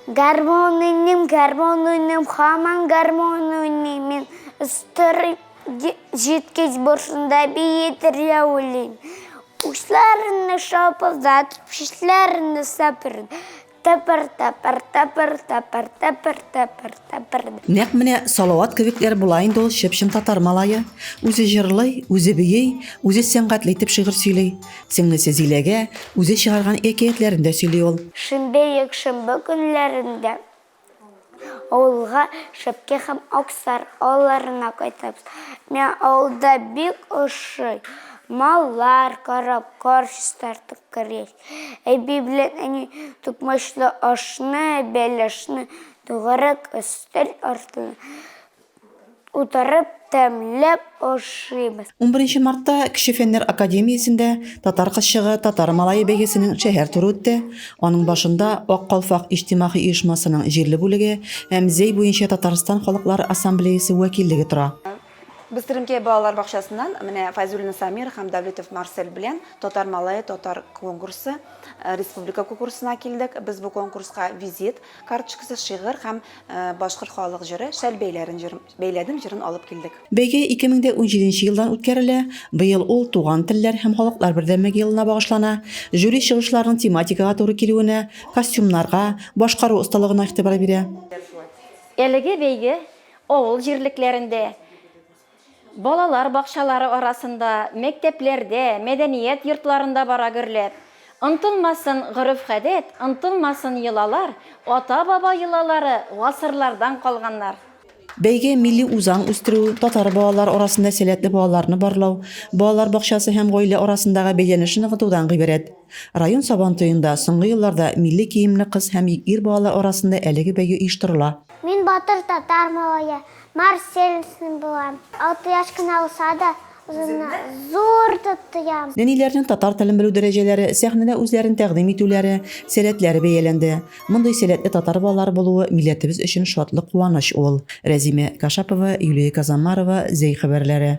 Гармон ойнайм, хаман гармон ойнайм. Мен ыстырып жеткез борсында бейетір я ойлайм. Ушларыны шапылдатып, шишларыны сапырды. Тапыр, тапыр, тапыр, тапыр, тапыр, тапыр, тапыр. Нәк менә Салават кебекләр булайын да ул чыпчын татар малае. Үзе җырлый, үзе бейей, үзе сәнгатьле итеп шигырь сөйли. Сеңлесе Зиләгә үзе чыгарган әкиятләрен дә сөйли ул. Шимбе көннәрендә авылга шәпкә һәм Аксар аларына кайтабыз. Мен авылда бик ошый. Маллар карап, каршы тартып кереш. Библен әни тукмашлы ашны, бәлешне тугрык өстәл артына утырып тәмләп ашыйбыз. 11 мартта Кече фәннәр академиясендә татар кызчыгы, татар малае бәйгесенең шәһәр туры үтте. Аның башында Ак калфак иҗтимагый оешмасының җирле бүлеге һәм Зәй буенча Татарстан халыклар ассамблеясе вәкиллеге тора. Biz Тирімке балалар бақшасынан менә Файзуллина Самир һәм Давлетов Марсель белән татар малае татар конкурсы, республика конкурсына килдек. Без бу конкурска визит карточкасы, шигырь һәм башкорт халык җыры, шәл бәйләдем җырын алып килдек. Бәйге 2017 елдан үткәрелә. Быел ул туган телләр һәм халыклар бердәмлеге елына багышлана. Жюри чыгышларының тематикага туры килүенә, костюмнарга, башкару осталыгына игътибар бирә. Әлеге бәйге авыл җирлекләрендә, балалар бакчалары арасында, мәктәпләрдә, мәдәният йортларында бара гөрләп. Онтылмасын гырыф-гадәт, онтылмасын йолалар, ата-баба йолалары гасырлардан калганнар. Бәйге милли үзаң үстерү, татар балалар арасында сәләтле балаларны барлау, балалар бакчасы һәм гаилә арасындагы бәйләнешне ныгытудан гыйбарәт. Район Сабантуенда соңгы елларда милли киемле кыз һәм ир балалар арасында әлеге бәйге оештырыла. Мин батыр татар малае, Марсельсен булам. 6 яшь кына булса да, үземне зур тотыям. Нәниләрнең татар телен белү дәрәҗәләре, сәхнәдә үзләрен тәкъдим итүләре, сәләтләре бәяләнде. Мондый сәләтле татар балалар булуы милләтебез өчен шатлык, куаныч ул. Рәзимә Кашапова, Юлия Казамарова, Зәй хәбәрләре.